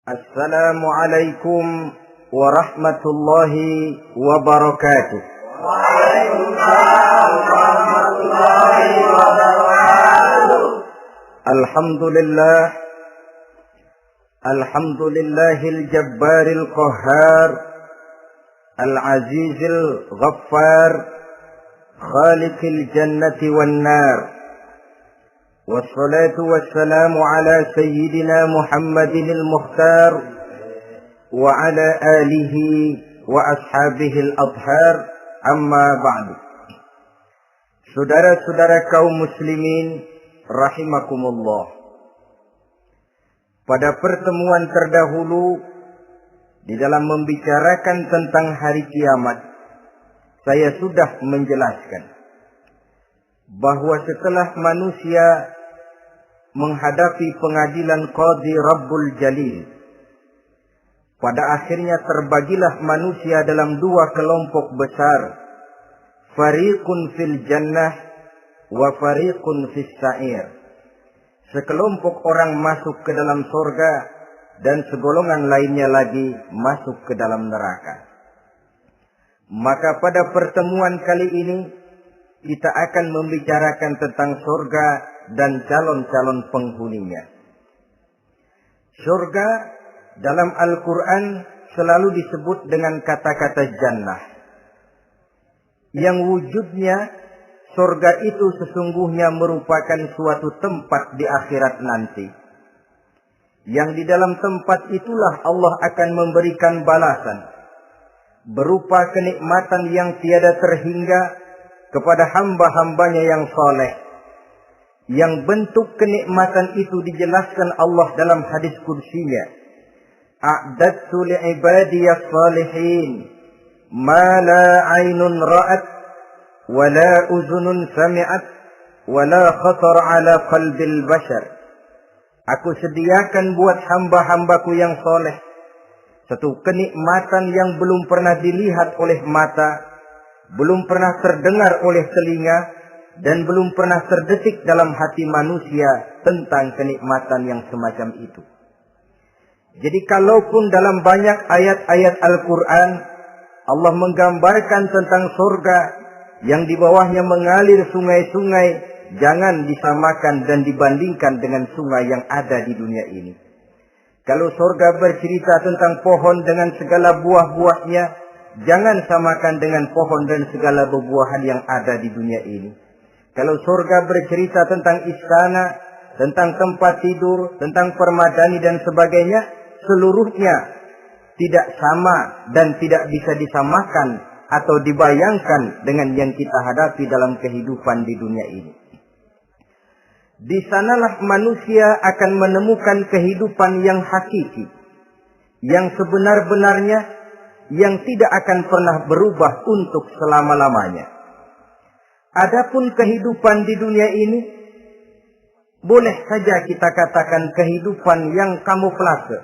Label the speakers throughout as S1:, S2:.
S1: Assalamualaikum warahmatullahi wabarakatuh.
S2: Waalaikumsalam warahmatullahi wabarakatuh.
S1: Alhamdulillahil jabbaril qahhar, al-azizil ghaffar, khaliqil jannati wan nar. Wassalatu wassalamu ala sayyidina Muhammadinil Mukhtar wa ala alihi wa ashabihil adhar, amma ba'du. Saudara-saudara kaum muslimin rahimakumullah. Pada pertemuan terdahulu di dalam membicarakan tentang hari kiamat, saya sudah menjelaskan bahwa setelah manusia menghadapi pengadilan Qadhi Rabbul Jalil, pada akhirnya terbagilah manusia dalam dua kelompok besar, fariqun fil jannah wa fariqun fis sa'ir. Sekelompok orang masuk ke dalam surga dan segolongan lainnya lagi masuk ke dalam neraka. Maka pada pertemuan kali ini kita akan membicarakan tentang surga dan calon-calon penghuninya. Surga dalam Al-Quran selalu disebut dengan kata-kata jannah, yang wujudnya surga itu sesungguhnya merupakan suatu tempat di akhirat nanti, yang di dalam tempat itulah Allah akan memberikan balasan berupa kenikmatan yang tiada terhingga kepada hamba-hambanya yang saleh. Yang bentuk kenikmatan itu dijelaskan Allah dalam hadis kursinya. A'dadtu li'ibadiyas salihin ma la aynun ra'at wa la uzunun sami'at wa la khatar ala qalbil bashar. Aku sediakan buat hamba-hambaku yang soleh satu kenikmatan yang belum pernah dilihat oleh mata, belum pernah terdengar oleh telinga, dan belum pernah terdetik dalam hati manusia tentang kenikmatan yang semacam itu. Jadi kalaupun dalam banyak ayat-ayat Al-Quran Allah menggambarkan tentang surga yang di bawahnya mengalir sungai-sungai, jangan disamakan dan dibandingkan dengan sungai yang ada di dunia ini. Kalau surga bercerita tentang pohon dengan segala buah-buahnya, jangan samakan dengan pohon dan segala buah-buahan yang ada di dunia ini. Kalau surga bercerita tentang istana, tentang tempat tidur, tentang permadani dan sebagainya, seluruhnya tidak sama dan tidak bisa disamakan atau dibayangkan dengan yang kita hadapi dalam kehidupan di dunia ini. Di sanalah manusia akan menemukan kehidupan yang hakiki, yang sebenar-benarnya, yang tidak akan pernah berubah untuk selama-lamanya. Adapun kehidupan di dunia ini, boleh saja kita katakan kehidupan yang kamuflase,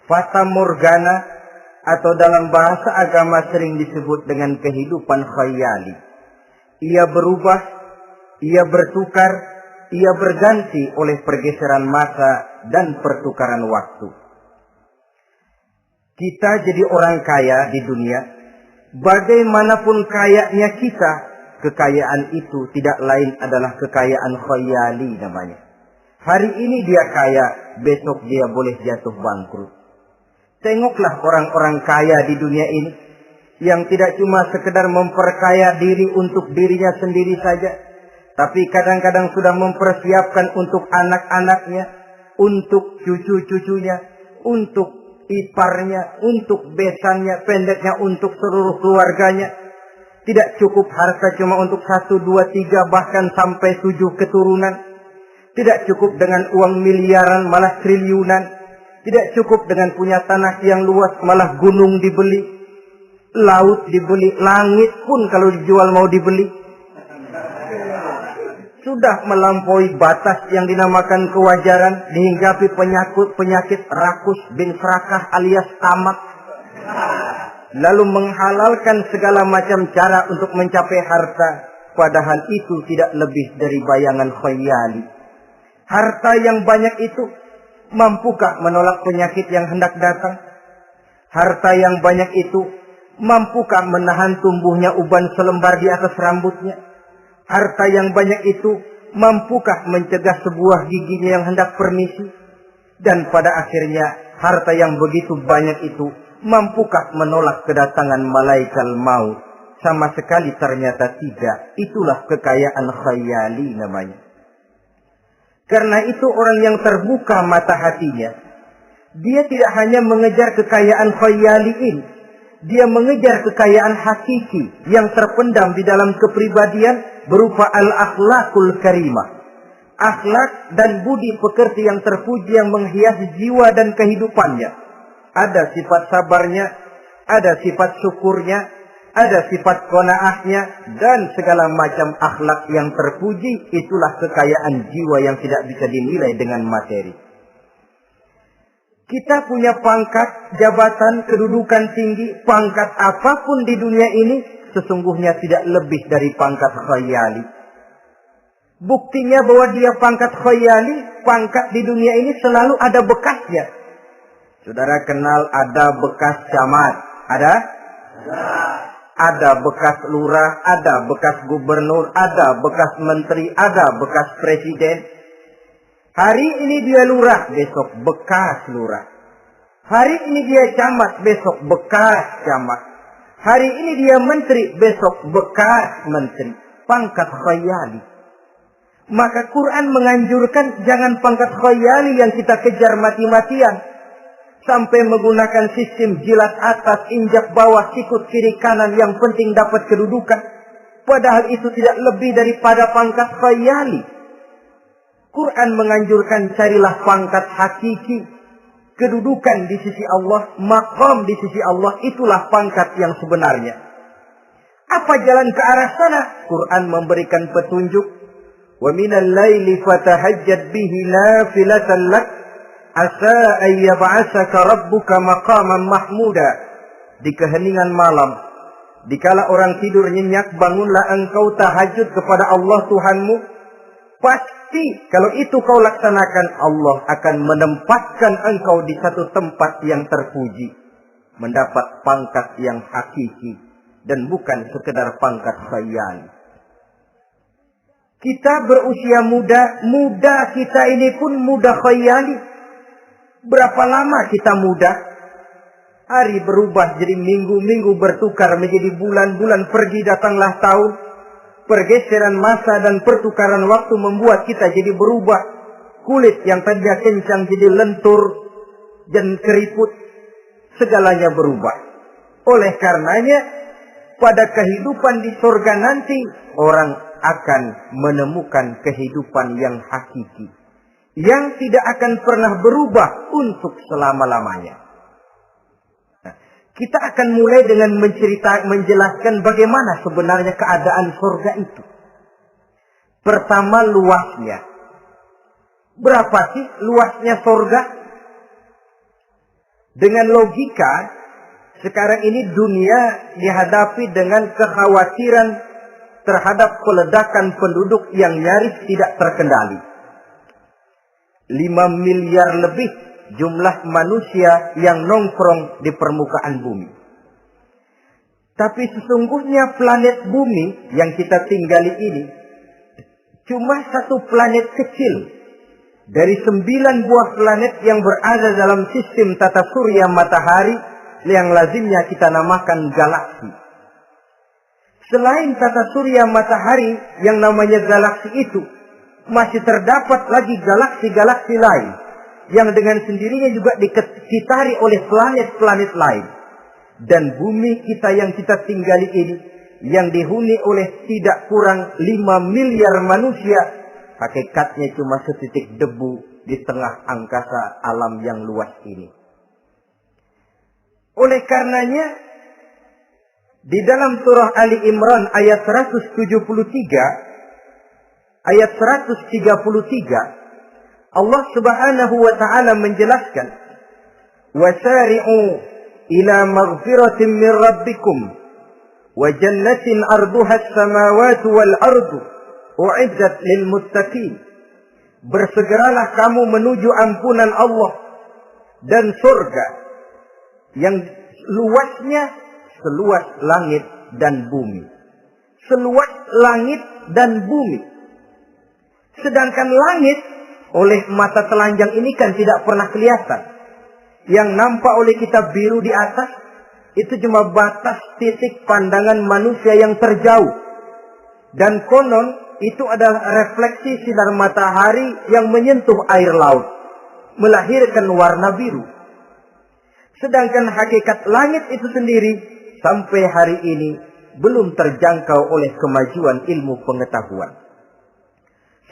S1: fata morgana, atau dalam bahasa agama sering disebut dengan kehidupan khayali. Ia berubah, ia bertukar, ia berganti oleh pergeseran masa dan pertukaran waktu. Kita jadi orang kaya di dunia, bagaimanapun kayanya kita, kekayaan itu tidak lain adalah kekayaan khayali namanya. Hari ini dia kaya, besok dia boleh jatuh bangkrut. Tengoklah orang-orang kaya di dunia ini, yang tidak cuma sekedar memperkaya diri untuk dirinya sendiri saja, tapi kadang-kadang sudah mempersiapkan untuk anak-anaknya, untuk cucu-cucunya, untuk iparnya, untuk besannya, pendeknya untuk seluruh keluarganya. Tidak cukup harta cuma untuk 1, 2, 3, bahkan sampai 7 keturunan. Tidak cukup dengan uang miliaran, malah triliunan. Tidak cukup dengan punya tanah yang luas, malah gunung dibeli, laut dibeli, langit pun kalau dijual mau dibeli. Sudah melampaui batas yang dinamakan kewajaran, dihinggapi penyakit rakus bin serakah alias tamak. Lalu menghalalkan segala macam cara untuk mencapai harta, padahal itu tidak lebih dari bayangan khayali. Harta yang banyak itu mampukah menolak penyakit yang hendak datang? Harta yang banyak itu, mampukah menahan tumbuhnya uban selembar di atas rambutnya? Harta yang banyak itu, mampukah mencegah sebuah giginya yang hendak permisi? Dan pada akhirnya, harta yang begitu banyak itu, mampukah menolak kedatangan malaikat maut? Sama sekali ternyata tidak. Itulah kekayaan khayali namanya. Karena itu orang yang terbuka mata hatinya, dia tidak hanya mengejar kekayaan khayali ini, dia mengejar kekayaan hakiki yang terpendam di dalam kepribadian berupa al-akhlakul karimah. Akhlak dan budi pekerti yang terpuji yang menghiasi jiwa dan kehidupannya. Ada sifat sabarnya, ada sifat syukurnya, ada sifat qanaahnya, dan segala macam akhlak yang terpuji. Itulah kekayaan jiwa yang tidak bisa dinilai dengan materi. Kita punya pangkat, jabatan, kedudukan tinggi, pangkat apapun di dunia ini sesungguhnya tidak lebih dari pangkat khayali. Buktinya bahwa dia pangkat khayali, pangkat di dunia ini selalu ada bekasnya. Saudara kenal ada bekas camat, ada? Ada bekas lurah, ada bekas gubernur, ada bekas menteri, ada bekas presiden. Hari ini dia lurah, besok bekas lurah. Hari ini dia camat, besok bekas camat. Hari ini dia menteri, besok bekas menteri. Pangkat khayali. Maka Quran menganjurkan jangan pangkat khayali yang kita kejar mati-matian. Sampai menggunakan sistem jilat atas, injak bawah, sikut kiri kanan, yang penting dapat kedudukan. Padahal itu tidak lebih daripada pangkat khayali. Quran menganjurkan carilah pangkat hakiki. Kedudukan di sisi Allah, maqam di sisi Allah, itulah pangkat yang sebenarnya. Apa jalan ke arah sana? Quran memberikan petunjuk. Wa minal laili fatahajjad bihi nafilatan lak. Asa ayyab'asaka rabbuka maqaman mahmuda. Di keheningan malam, dikala orang tidur nyenyak, bangunlah engkau tahajud kepada Allah Tuhanmu. Pasti kalau itu kau laksanakan, Allah akan menempatkan engkau di satu tempat yang terpuji, mendapat pangkat yang hakiki dan bukan sekedar pangkat khayal. Kita berusia muda kita ini pun muda khayali. Berapa lama kita muda? Hari berubah jadi minggu, minggu bertukar menjadi bulan, bulan pergi datanglah tahun. Pergeseran masa dan pertukaran waktu membuat kita jadi berubah. Kulit yang tadinya kencang jadi lentur dan keriput. Segalanya berubah. Oleh karenanya, pada kehidupan di surga nanti, orang akan menemukan kehidupan yang hakiki, yang tidak akan pernah berubah untuk selama-lamanya. Nah, kita akan mulai dengan menjelaskan bagaimana sebenarnya keadaan surga itu. Pertama, luasnya. Berapa sih luasnya surga? Dengan logika, sekarang ini dunia dihadapi dengan kekhawatiran terhadap peledakan penduduk yang nyaris tidak terkendali. 5 miliar lebih jumlah manusia yang nongkrong di permukaan bumi. Tapi sesungguhnya planet bumi yang kita tinggali ini cuma satu planet kecil dari 9 buah planet yang berada dalam sistem tata surya matahari yang lazimnya kita namakan galaksi. Selain tata surya matahari yang namanya galaksi itu, masih terdapat lagi galaksi-galaksi lain yang dengan sendirinya juga dikitari oleh planet-planet lain. Dan bumi kita yang kita tinggali ini, yang dihuni oleh tidak kurang 5 miliar manusia, hakikatnya cuma setitik debu di tengah angkasa alam yang luas ini. Oleh karenanya, di dalam surah Ali Imran ayat 173, ayat 133, Allah Subhanahu wa taala menjelaskan, "Wasari'u ila maghfiratin min rabbikum wa jannatin 'arduha as-samawati wal ardu u'iddat lil muttaqin." bersegeralah kamu menuju ampunan Allah dan surga yang luasnya seluas langit dan bumi. Seluas langit dan bumi. Sedangkan langit oleh mata telanjang ini kan tidak pernah kelihatan. Yang nampak oleh kita biru di atas itu cuma batas titik pandangan manusia yang terjauh. Dan konon itu adalah refleksi sinar matahari yang menyentuh air laut, melahirkan warna biru. Sedangkan hakikat langit itu sendiri sampai hari ini belum terjangkau oleh kemajuan ilmu pengetahuan.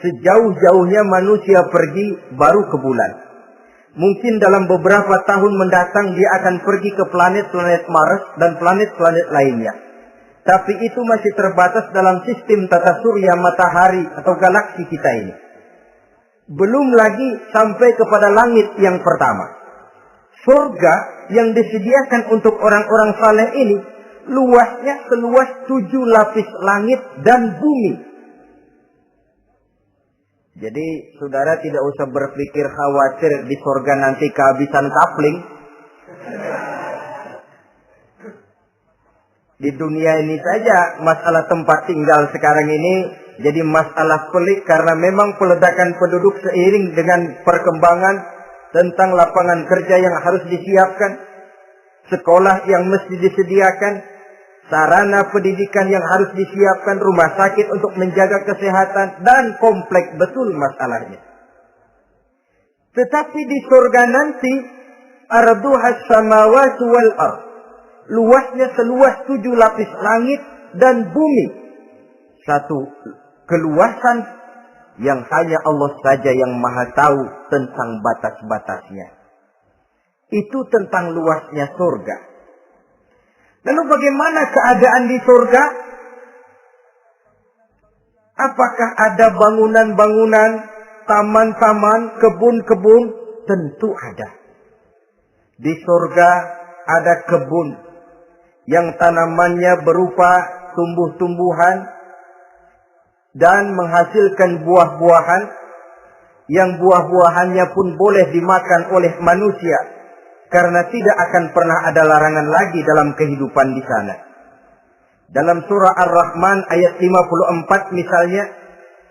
S1: Sejauh-jauhnya manusia pergi baru ke bulan. Mungkin dalam beberapa tahun mendatang dia akan pergi ke planet-planet Mars dan planet-planet lainnya. Tapi itu masih terbatas dalam sistem tata surya matahari atau galaksi kita ini. Belum lagi sampai kepada langit yang pertama. Surga yang disediakan untuk orang-orang saleh ini luasnya seluas 7 lapis langit dan bumi. Jadi saudara tidak usah berpikir khawatir di surga nanti kehabisan kapling. Di dunia ini saja masalah tempat tinggal sekarang ini jadi masalah pelik karena memang peledakan penduduk seiring dengan perkembangan tentang lapangan kerja yang harus disiapkan, sekolah yang mesti disediakan, sarana pendidikan yang harus disiapkan, rumah sakit untuk menjaga kesehatan, dan kompleks betul masalahnya. Tetapi di surga nanti, arduhas samawati wal ard, luasnya seluas 7 lapis langit dan bumi. Satu keluasan yang hanya Allah saja yang maha tahu tentang batas-batasnya. Itu tentang luasnya surga. Lalu bagaimana keadaan di surga? Apakah ada bangunan-bangunan, taman-taman, kebun-kebun? Tentu ada. Di surga ada kebun yang tanamannya berupa tumbuh-tumbuhan dan menghasilkan buah-buahan yang buah-buahannya pun boleh dimakan oleh manusia karena tidak akan pernah ada larangan lagi dalam kehidupan di sana. Dalam surah Ar-Rahman ayat 54 misalnya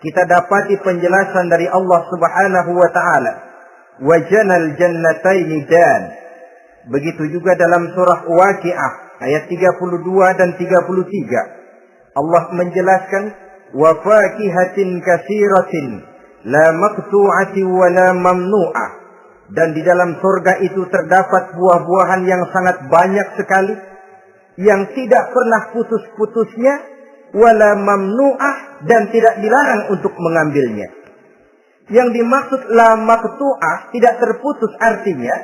S1: kita dapati penjelasan dari Allah Subhanahu wa taala, "Wa janal jannataini dan." Begitu juga dalam surah Waqiah ayat 32 dan 33. Allah menjelaskan, "Wa fakihatin katsiratin la maqtu'atin wa la mamnu'ah." Dan di dalam surga itu terdapat buah-buahan yang sangat banyak sekali yang tidak pernah putus-putusnya, wala mamnu'ah, dan tidak dilarang untuk mengambilnya. Yang dimaksud la maqtu'ah, tidak terputus, artinya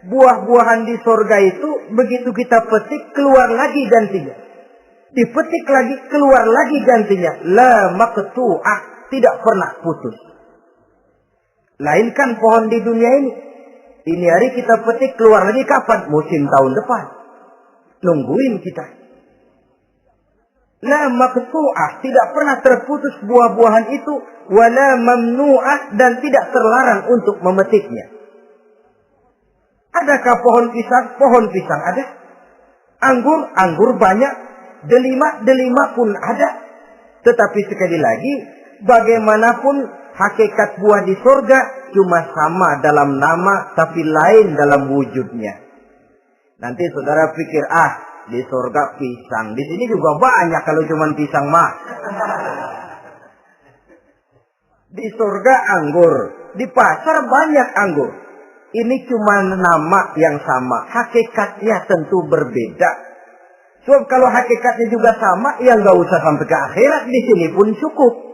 S1: buah-buahan di surga itu begitu kita petik keluar lagi gantinya. Dipetik lagi, keluar lagi gantinya. La maqtu'ah, tidak pernah putus. Lainkan pohon di dunia ini. Ini hari kita petik, keluar lagi kapan? Musim tahun depan. Nungguin kita. La maqtu'ah, tidak pernah terputus buah-buahan itu. Wala mamnu'ah, dan tidak terlarang untuk memetiknya. Adakah pohon pisang? Pohon pisang ada. Anggur banyak. Delima pun ada. Tetapi sekali lagi, bagaimanapun hakikat buah di surga cuma sama dalam nama tapi lain dalam wujudnya. Nanti saudara pikir, di surga pisang. Di sini juga banyak kalau cuma pisang mah. Di surga anggur. Di pasar banyak anggur. Ini cuma nama yang sama. Hakikatnya tentu berbeda. Sebab kalau hakikatnya juga sama, ya nggak usah sampai ke akhirat, di sini pun cukup.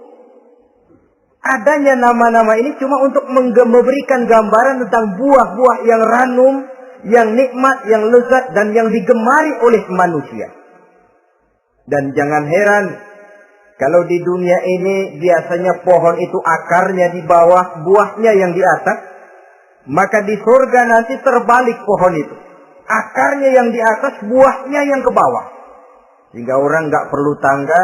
S1: Adanya nama-nama ini cuma untuk memberikan gambaran tentang buah-buah yang ranum, yang nikmat, yang lezat, dan yang digemari oleh manusia. Dan jangan heran, kalau di dunia ini biasanya pohon itu akarnya di bawah, buahnya yang di atas, maka di surga nanti terbalik pohon itu. Akarnya yang di atas, buahnya yang ke bawah. Sehingga orang nggak perlu tangga,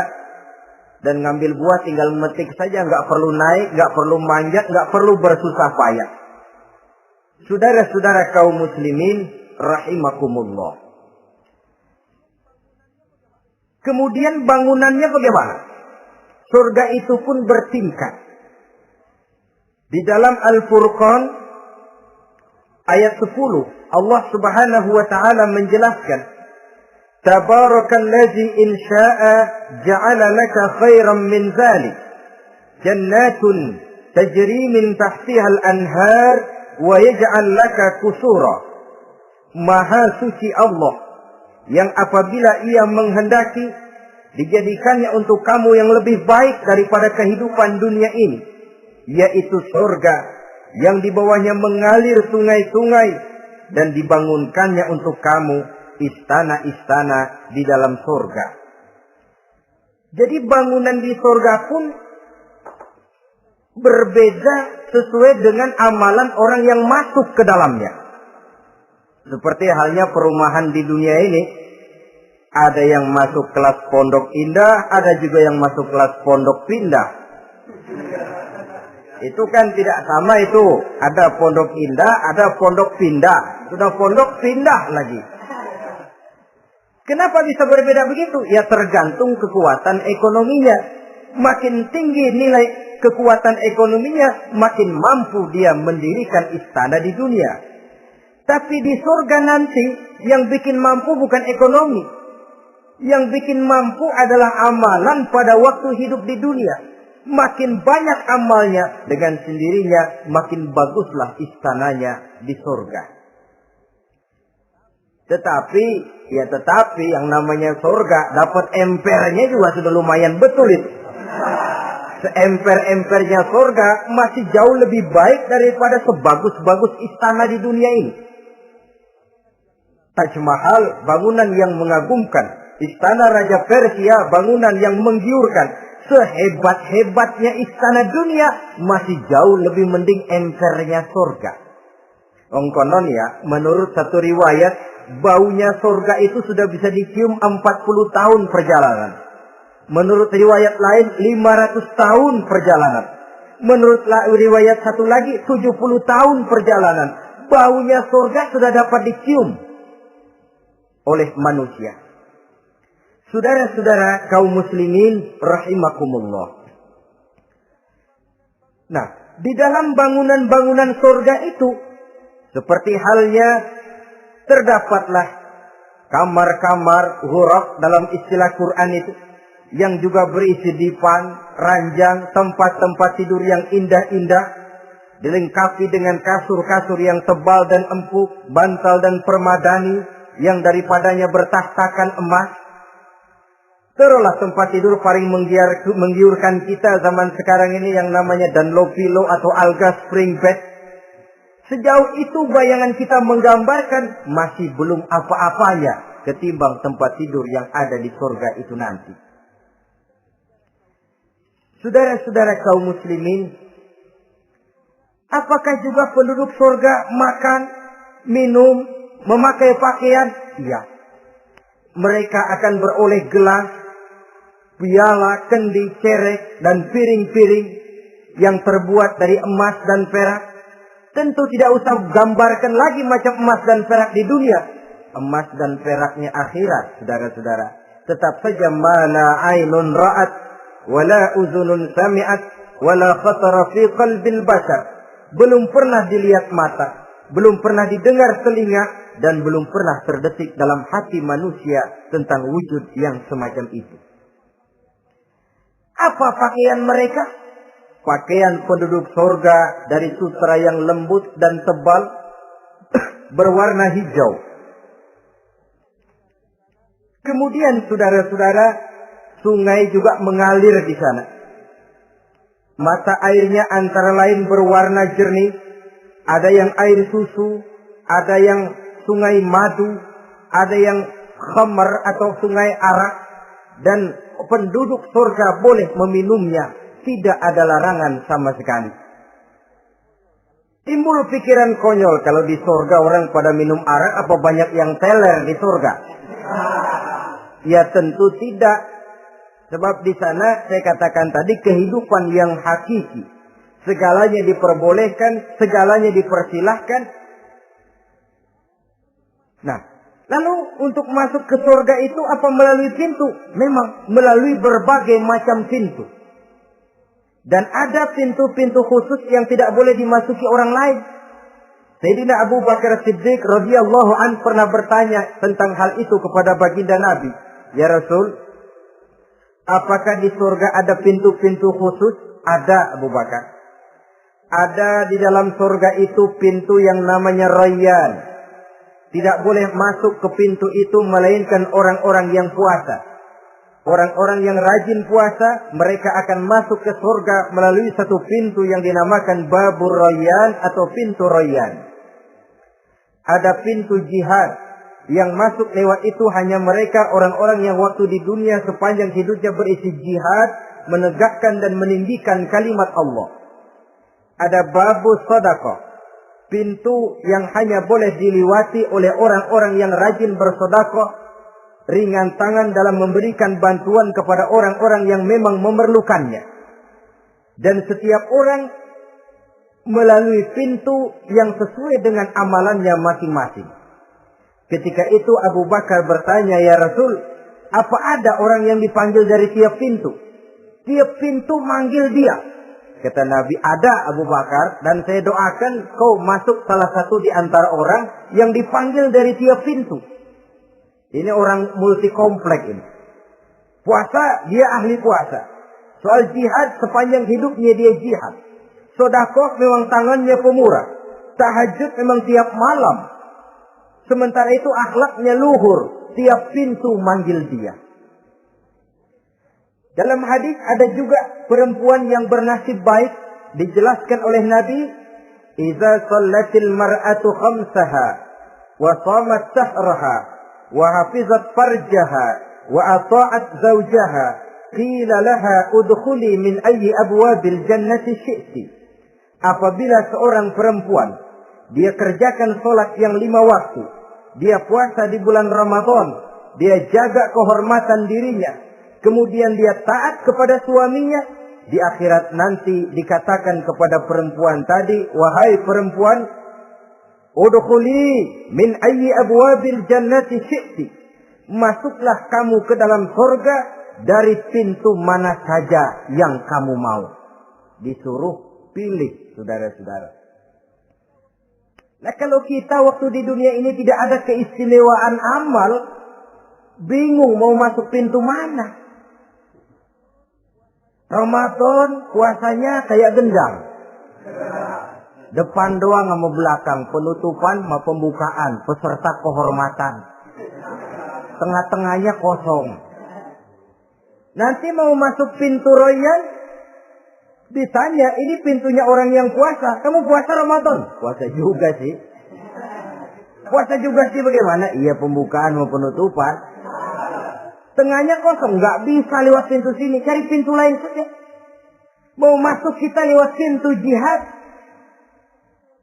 S1: Dan ngambil buah tinggal metik saja, nggak perlu naik, nggak perlu manjat, nggak perlu bersusah payah. Saudara-saudara kaum muslimin rahimakumullah. Kemudian bangunannya bagaimana? Surga itu pun bertingkat. Di dalam Al-Furqan ayat 10 Allah Subhanahu wa taala menjelaskan, Tabarakalladzi in syaa'a ja'ala laka khairan min dzalik jannatun tajri min tahtiha al-anhar wa yaj'al laka qusura. Maha suci Allah yang apabila ia menghendaki dijadikannya untuk kamu yang lebih baik daripada kehidupan dunia ini, yaitu surga yang di bawahnya mengalir sungai-sungai, dan dibangunkannya untuk kamu istana-istana di dalam surga. Jadi bangunan di surga pun berbeda sesuai dengan amalan orang yang masuk ke dalamnya. Seperti halnya perumahan di dunia ini, ada yang masuk kelas pondok indah, ada juga yang masuk kelas pondok pindah. Itu kan tidak sama itu. Ada pondok indah, ada pondok pindah. Sudah pondok pindah lagi. Kenapa bisa berbeda begitu? Ya tergantung kekuatan ekonominya. Makin tinggi nilai kekuatan ekonominya, makin mampu dia mendirikan istana di dunia. Tapi di surga nanti, yang bikin mampu bukan ekonomi. Yang bikin mampu adalah amalan pada waktu hidup di dunia. Makin banyak amalnya, dengan sendirinya makin baguslah istananya di surga. Tetapi yang namanya surga, dapat empernya juga sudah lumayan betul itu. Seemper-empernya surga masih jauh lebih baik daripada sebagus-bagus istana di dunia ini. Taj Mahal, bangunan yang mengagumkan. Istana Raja Persia, bangunan yang menggiurkan. Sehebat-hebatnya istana dunia, masih jauh lebih mending empernya surga. Konon ya, menurut satu riwayat, baunya surga itu sudah bisa dicium 40 tahun perjalanan. Menurut riwayat lain 500 tahun perjalanan. Menurut riwayat satu lagi 70 tahun perjalanan. Baunya surga sudah dapat dicium oleh manusia. Saudara-saudara kaum muslimin rahimakumullah. Nah, di dalam bangunan-bangunan surga itu, seperti halnya terdapatlah kamar-kamar ghuraf dalam istilah Quran itu, yang juga berisi dipan, ranjang, tempat-tempat tidur yang indah-indah, dilengkapi dengan kasur-kasur yang tebal dan empuk, bantal dan permadani yang daripadanya bertahtakan emas. Terulah tempat tidur paling menggiurkan kita zaman sekarang ini yang namanya Dunlopillow atau Alga Spring Bed. Sejauh itu bayangan kita menggambarkan masih belum apa-apanya ketimbang tempat tidur yang ada di surga itu nanti. Saudara-saudara kaum muslimin, apakah juga penduduk surga makan, minum, memakai pakaian? Iya. Mereka akan beroleh gelas, piala, kendi, cerek, dan piring-piring yang terbuat dari emas dan perak. Tentu tidak usah gambarkan lagi macam emas dan perak di dunia. Emas dan peraknya akhirat, saudara-saudara. Tetap saja mana ainun ra'at, wala uzunun sami'at, wala khatara fi qalbil bashar. Belum pernah dilihat mata, belum pernah didengar telinga, dan belum pernah terdetik dalam hati manusia tentang wujud yang semacam itu. Apa pakaian mereka? Pakaian penduduk surga dari sutra yang lembut dan tebal, berwarna hijau. Kemudian saudara-saudara, sungai juga mengalir di sana. Mata airnya antara lain berwarna jernih. Ada yang air susu, ada yang sungai madu, ada yang khamar atau sungai arak. Dan penduduk surga boleh meminumnya. Tidak ada larangan sama sekali. Timbul pikiran konyol, kalau di surga orang pada minum arak, apa banyak yang teler di surga? Ya tentu tidak. Sebab di sana saya katakan tadi kehidupan yang hakiki. Segalanya diperbolehkan, segalanya dipersilahkan. Nah, lalu untuk masuk ke surga itu apa melalui pintu? Memang melalui berbagai macam pintu. Dan ada pintu-pintu khusus yang tidak boleh dimasuki orang lain. Sayyidina Abu Bakar Siddiq radhiyallahu an pernah bertanya tentang hal itu kepada baginda Nabi. Ya Rasul, apakah di surga ada pintu-pintu khusus? Ada, Abu Bakar. Ada di dalam surga itu pintu yang namanya Rayyan. Tidak boleh masuk ke pintu itu melainkan orang-orang yang puasa. Orang-orang yang rajin puasa, mereka akan masuk ke surga melalui satu pintu yang dinamakan Babur Rayyan atau pintu Rayyan. Ada pintu jihad yang masuk lewat itu hanya mereka orang-orang yang waktu di dunia sepanjang hidupnya berisi jihad, menegakkan dan meninggikan kalimat Allah. Ada babu sedekah, pintu yang hanya boleh dilewati oleh orang-orang yang rajin bersedekah, ringan tangan dalam memberikan bantuan kepada orang-orang yang memang memerlukannya. Dan setiap orang melalui pintu yang sesuai dengan amalannya masing-masing. Ketika itu Abu Bakar bertanya, ya Rasul, apa ada orang yang dipanggil dari tiap pintu? Tiap pintu manggil dia. Kata Nabi, ada Abu Bakar, dan saya doakan kau masuk salah satu di antara orang yang dipanggil dari tiap pintu. Ini orang multi komplek ini. Puasa, dia ahli puasa. Soal jihad, sepanjang hidupnya dia jihad. Sedekah memang tangannya pemurah. Tahajud memang tiap malam. Sementara itu akhlaknya luhur. Tiap pintu manggil dia. Dalam hadis ada juga perempuan yang bernasib baik. Dijelaskan oleh Nabi. Iza sallatil mar'atu khamsaha. Wa shamat sahraha. Wa hafizat farjaha. Wa ata'at zawjaha. Qila laha udkhuli min ayyi abwabil jannati syi'ti. Apabila seorang perempuan, dia kerjakan sholat yang 5 waktu, dia puasa di bulan Ramadan, dia jaga kehormatan dirinya, kemudian dia taat kepada suaminya, di akhirat nanti dikatakan kepada perempuan tadi, wahai perempuan, udkhuli min ayyi abwabil jannati syi'ti. Masuklah kamu ke dalam surga dari pintu mana saja yang kamu mau. Disuruh pilih, saudara-saudara. Nah, kalau kita waktu di dunia ini tidak ada keistimewaan amal, bingung mau masuk pintu mana. Ramadan puasanya kayak gendang. Depan doang sama belakang, penutupan sama pembukaan, peserta kehormatan. Tengah-tengahnya kosong. Nanti mau masuk pintu Rayyan, ditanya, ini pintunya orang yang puasa. Kamu puasa Ramadan? Puasa juga sih. Puasa juga sih bagaimana? Iya, pembukaan mau penutupan. Tengahnya kosong. Nggak bisa lewat pintu sini. Cari pintu lain saja. Mau masuk kita lewat pintu jihad.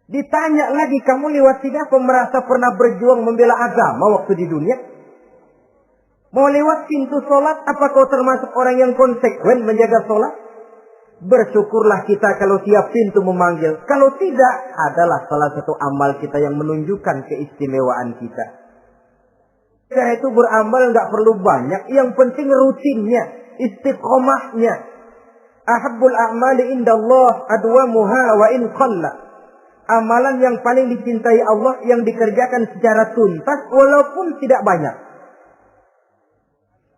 S1: Ditanya lagi, kamu lewat sini apa merasa pernah berjuang membela agama waktu di dunia? Mau lewat pintu sholat, apa kau termasuk orang yang konsekuen menjaga sholat? Bersyukurlah kita kalau tiap pintu memanggil. Kalau tidak, adalah salah satu amal kita yang menunjukkan keistimewaan kita. Karena itu beramal nggak perlu banyak. Yang penting rutinnya, istiqomahnya. Ahabbul a'mali indallah adwamuha wa in qalla. Amalan yang paling dicintai Allah yang dikerjakan secara tuntas walaupun tidak banyak.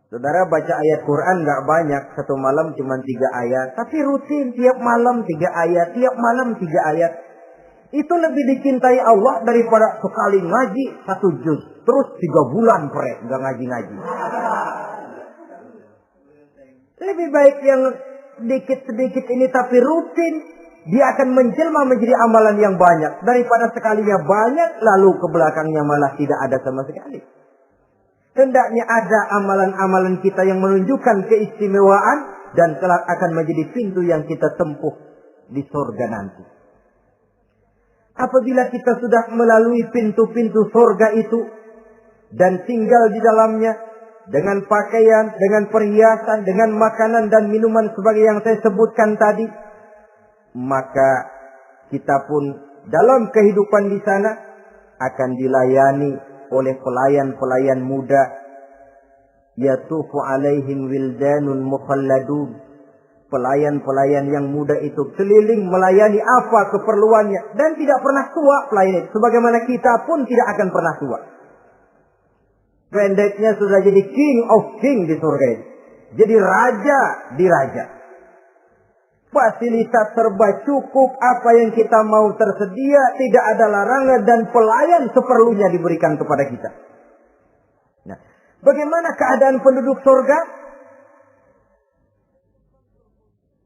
S1: Saudara baca ayat Quran nggak banyak, satu malam cuma 3 ayat, tapi rutin tiap malam 3 ayat, tiap malam 3 ayat. Itu lebih dicintai Allah daripada sekali ngaji 1 juz, terus 3 bulan prek nggak ngaji-ngaji. Lebih baik yang sedikit-sedikit ini tapi rutin, dia akan menjelma menjadi amalan yang banyak daripada sekalinya banyak lalu ke belakangnya malah tidak ada sama sekali. Hendaknya ada amalan-amalan kita yang menunjukkan keistimewaan dan kelak akan menjadi pintu yang kita tempuh di surga nanti. Apabila kita sudah melalui pintu-pintu surga itu dan tinggal di dalamnya, dengan pakaian, dengan perhiasan, dengan makanan dan minuman sebagai yang saya sebutkan tadi, maka kita pun dalam kehidupan di sana akan dilayani oleh pelayan-pelayan muda. Yatufu alaihim wildanun mukhalladun. Pelayan-pelayan yang muda itu keliling melayani apa keperluannya. Dan tidak pernah tua pelayan itu. Sebagaimana kita pun tidak akan pernah tua. Pendeknya sudah jadi king of king di surga ini. Jadi raja di raja. Fasilitas serba cukup. Apa yang kita mau tersedia. Tidak ada larangan dan pelayan seperlunya diberikan kepada kita. Nah, bagaimana keadaan penduduk surga?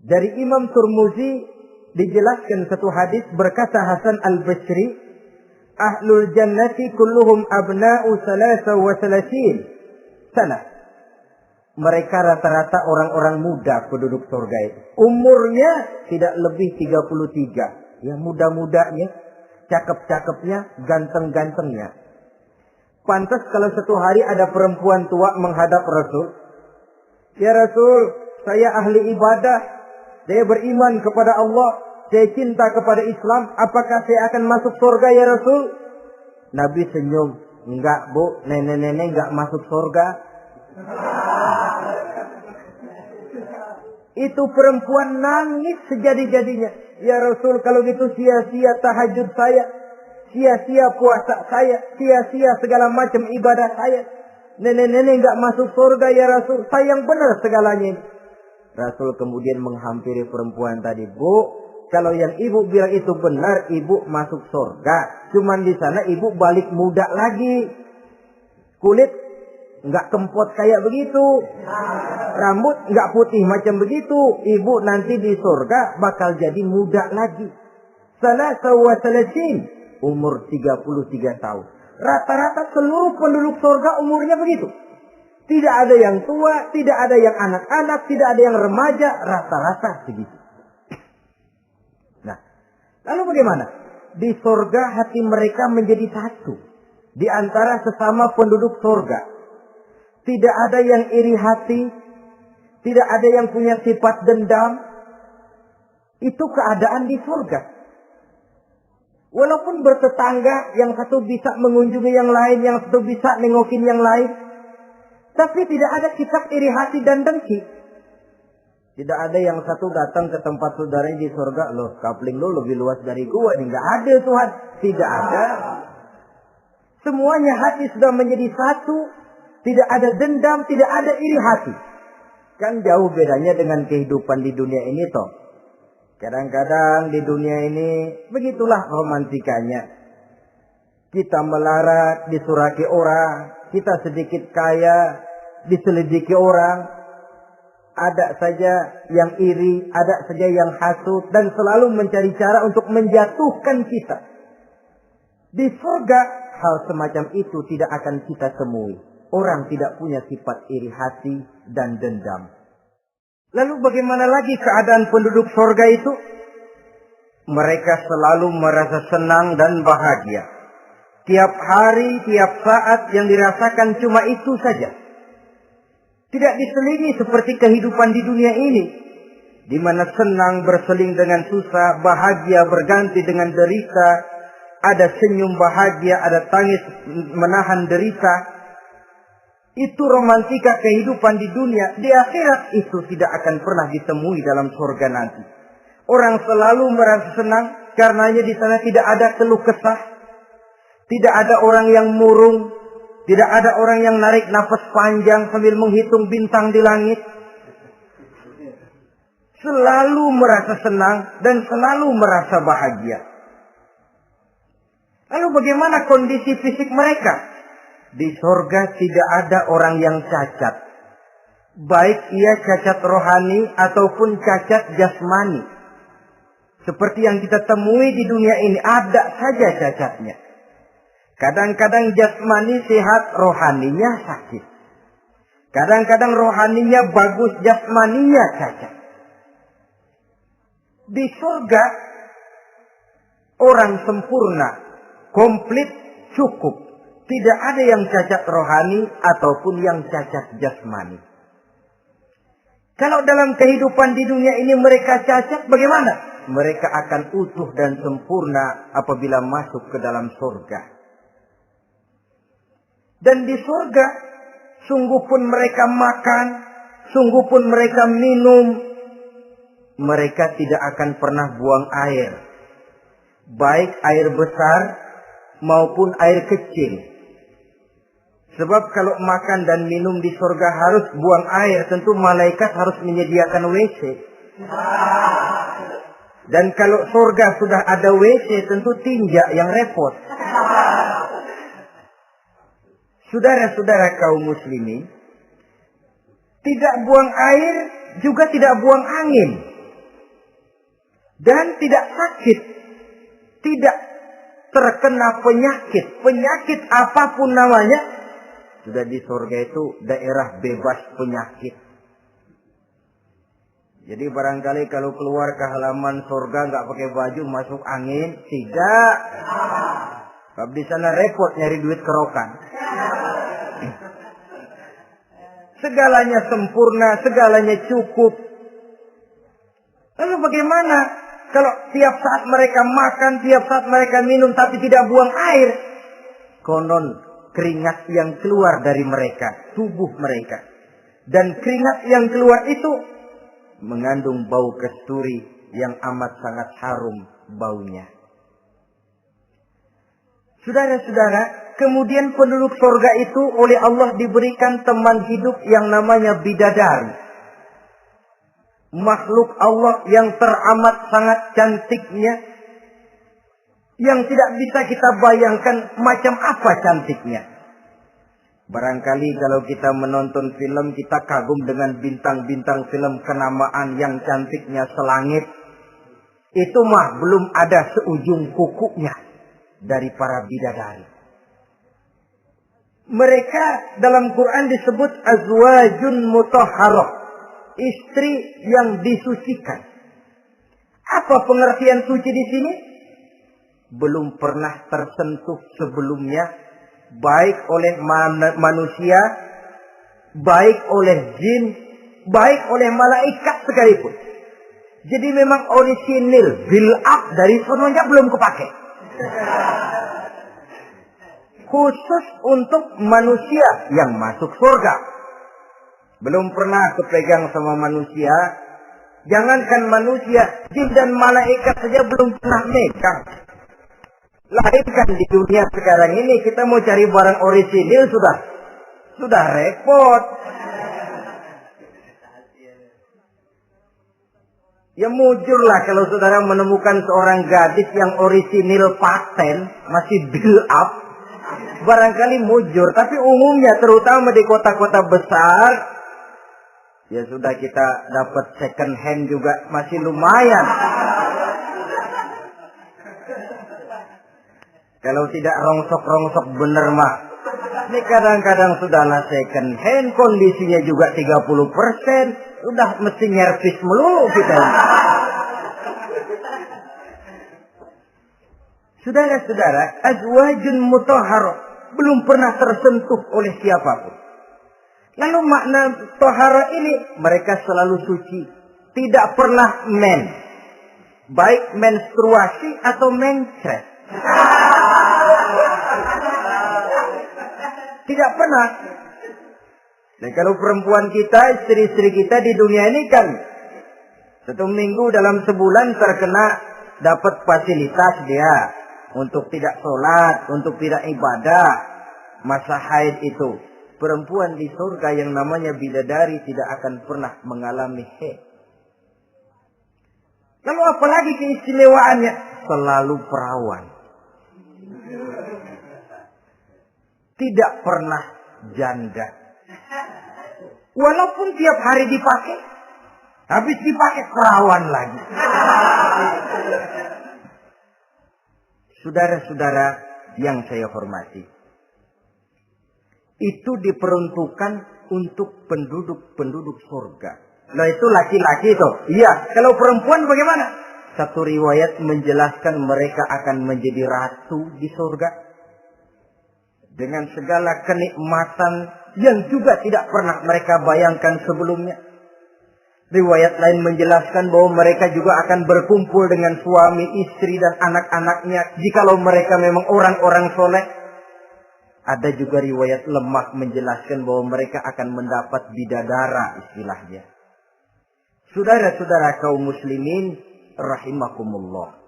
S1: Dari Imam Turmuzi dijelaskan satu hadis, berkata Hasan al-Basri, ahlul jannati kulluhum abna'u salasa wa salasin sana. Mereka rata-rata orang-orang muda penduduk surga itu. Umurnya tidak lebih 33. Ya, muda-mudanya, cakep-cakepnya, ganteng-gantengnya. Pantas kalau satu hari ada perempuan tua menghadap Rasul. Ya Rasul, saya ahli ibadah. Saya beriman kepada Allah. Saya cinta kepada Islam. Apakah saya akan masuk surga ya Rasul? Nabi senyum. Enggak bu, nenek-nenek enggak masuk surga. Itu perempuan nangis sejadi-jadinya. Ya Rasul, kalau gitu sia-sia tahajud saya. Sia-sia puasa saya. Sia-sia segala macam ibadah saya. Nenek-nenek enggak masuk surga ya Rasul. Sayang benar segalanya ini. Rasul kemudian menghampiri perempuan tadi. Bu, kalau yang ibu bilang itu benar, ibu masuk surga. Cuman di sana ibu balik muda lagi. Kulit nggak kempot kayak begitu. Rambut nggak putih macam begitu. Ibu nanti di surga bakal jadi muda lagi. Salasa wa salasin. Umur 33 tahun. Rata-rata seluruh penduduk surga umurnya begitu. Tidak ada yang tua, tidak ada yang anak-anak, tidak ada yang remaja, rata-rata segitu. Nah, lalu bagaimana? Di surga hati mereka menjadi satu. Di antara sesama penduduk surga. Tidak ada yang iri hati, tidak ada yang punya sifat dendam. Itu keadaan di surga. Walaupun bertetangga, yang satu bisa mengunjungi yang lain, yang satu bisa nengokin yang lain. Tapi tidak ada sifat iri hati dan dengki. Tidak ada yang satu datang ke tempat saudaranya di surga. Loh, kapling lo lebih luas dari gua. Ini nggak ada Tuhan. Tidak ada. Semuanya hati sudah menjadi satu. Tidak ada dendam, tidak ada iri hati. Kan jauh bedanya dengan kehidupan di dunia ini toh. Kadang-kadang di dunia ini begitulah romantikanya. Kita melarat, disuraki orang. Kita sedikit kaya, diselidiki orang. Ada saja yang iri, ada saja yang hasut. Dan selalu mencari cara untuk menjatuhkan kita. Di surga, hal semacam itu tidak akan kita temui. Orang tidak punya sifat iri hati dan dendam. Lalu bagaimana lagi keadaan penduduk surga itu? Mereka selalu merasa senang dan bahagia. Tiap hari, tiap saat yang dirasakan cuma itu saja. Tidak diselingi seperti kehidupan di dunia ini. Di mana senang berseling dengan susah, bahagia berganti dengan derita. Ada senyum bahagia, ada tangis menahan derita. Itu romantika kehidupan di dunia. Di akhirat itu tidak akan pernah ditemui dalam surga nanti. Orang selalu merasa senang karenanya di sana tidak ada keluh kesah. Tidak ada orang yang murung. Tidak ada orang yang narik nafas panjang sambil menghitung bintang di langit. Selalu merasa senang dan selalu merasa bahagia. Lalu bagaimana kondisi fisik mereka? Di surga tidak ada orang yang cacat. Baik ia cacat rohani ataupun cacat jasmani. Seperti yang kita temui di dunia ini, ada saja cacatnya. Kadang-kadang jasmani sehat, rohaninya sakit. Kadang-kadang rohaninya bagus, jasmaninya cacat. Di surga, orang sempurna, komplit, cukup. Tidak ada yang cacat rohani ataupun yang cacat jasmani. Kalau dalam kehidupan di dunia ini mereka cacat, bagaimana? Mereka akan utuh dan sempurna apabila masuk ke dalam surga. Dan di surga, sungguh pun mereka makan, sungguh pun mereka minum, mereka tidak akan pernah buang air. Baik air besar maupun air kecil. Sebab kalau makan dan minum di surga harus buang air, tentu malaikat harus menyediakan WC. Dan kalau surga sudah ada WC, tentu tinja yang repot. Saudara-saudara kaum muslimin, tidak buang air, juga tidak buang angin. Dan tidak sakit. Tidak terkena penyakit. Penyakit apapun namanya, sudah di surga itu daerah bebas penyakit. Jadi barangkali kalau keluar ke halaman surga nggak pakai baju masuk angin, tidak. Sebab di sana repot nyari duit kerokan. Segalanya sempurna, segalanya cukup. Lalu bagaimana kalau tiap saat mereka makan, tiap saat mereka minum tapi tidak buang air? Konon keringat yang keluar dari mereka, tubuh mereka. Dan keringat yang keluar itu mengandung bau kasturi yang amat sangat harum baunya. Saudara-saudara, kemudian penduduk surga itu oleh Allah diberikan teman hidup yang namanya bidadari. Makhluk Allah yang teramat sangat cantiknya, yang tidak bisa kita bayangkan macam apa cantiknya. Barangkali kalau kita menonton film, kita kagum dengan bintang-bintang film kenamaan yang cantiknya selangit. Itu mah belum ada seujung kukunya dari para bidadari. Mereka dalam Quran disebut azwajun mutahharah, istri yang disucikan. Apa pengertian suci di sini? Belum pernah tersentuh sebelumnya, baik oleh manusia, baik oleh jin, baik oleh malaikat sekalipun. Jadi memang orisinil, build up dari sononya belum kepake. Khusus untuk manusia yang masuk surga. Belum pernah kepegang sama manusia. Jangankan manusia, jin dan malaikat saja belum pernah megang. Lahirkan di dunia sekarang ini, kita mau cari barang orisinil sudah repot. Ya mujurlah kalau saudara menemukan seorang gadis yang orisinil paten, masih build up, barangkali mujur. Tapi umumnya terutama di kota-kota besar, ya sudah kita dapat second hand juga masih lumayan. Kalau tidak rongsok-rongsok bener mah. Ini kadang-kadang sudahlah second hand, kondisinya juga 30%. Udah mesti nyervis melulu kita. Saudara-saudara, azwajun mutahharah, belum pernah tersentuh oleh siapapun. Lalu makna tahara ini, mereka selalu suci. Tidak pernah baik menstruasi atau mencret. Tidak pernah. Dan kalau perempuan kita, istri-istri kita di dunia ini kan 1 minggu dalam sebulan terkena dapat fasilitas dia untuk tidak sholat, untuk tidak ibadah, masa haid itu. Perempuan di surga yang namanya bidadari tidak akan pernah mengalami haid. Lalu apalagi keistimewaannya? Selalu perawan. Tidak pernah janda. Walaupun tiap hari dipakai, habis dipakai perawan lagi. Saudara-saudara yang saya hormati, itu diperuntukkan untuk penduduk-penduduk surga. Nah itu laki-laki itu. Iya, kalau perempuan bagaimana? Satu riwayat menjelaskan mereka akan menjadi ratu di surga. dengan segala kenikmatan yang juga tidak pernah mereka bayangkan sebelumnya. Riwayat lain menjelaskan bahwa mereka juga akan berkumpul dengan suami, istri, dan anak-anaknya jikalau mereka memang orang-orang soleh. Ada juga riwayat lemah menjelaskan bahwa mereka akan mendapat bidadara istilahnya. Saudara-saudara kaum muslimin rahimakumullah.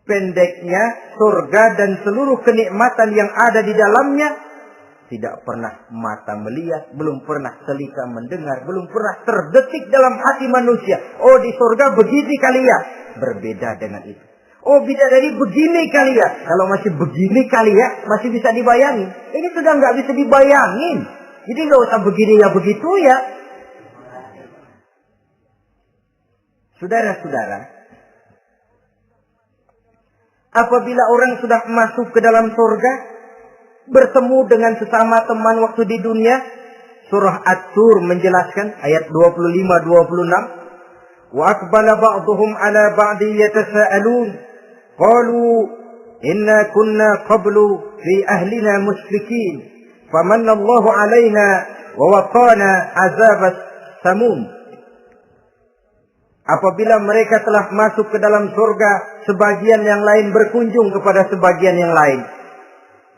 S1: Pendeknya surga dan seluruh kenikmatan yang ada di dalamnya tidak pernah mata melihat, belum pernah telinga mendengar, belum pernah terdetik dalam hati manusia. Oh, di surga begini kali ya. Berbeda dengan itu. Oh, bidadari begini kali ya. Kalau masih begini kali ya, masih bisa dibayangin. Ini sudah nggak bisa dibayangin. Jadi nggak usah begini ya begitu ya. Saudara-saudara, apabila orang sudah masuk ke dalam surga, bertemu dengan sesama teman waktu di dunia, surah At-Tur menjelaskan ayat 25-26, wa aqbala ba'dhum 'ala ba'di yatasaalun qalu inna kunna qablu fi ahlina musyrikin famanna Allahu 'alaina wa waqana 'adzabas samum. Apabila mereka telah masuk ke dalam surga, sebagian yang lain berkunjung kepada sebagian yang lain.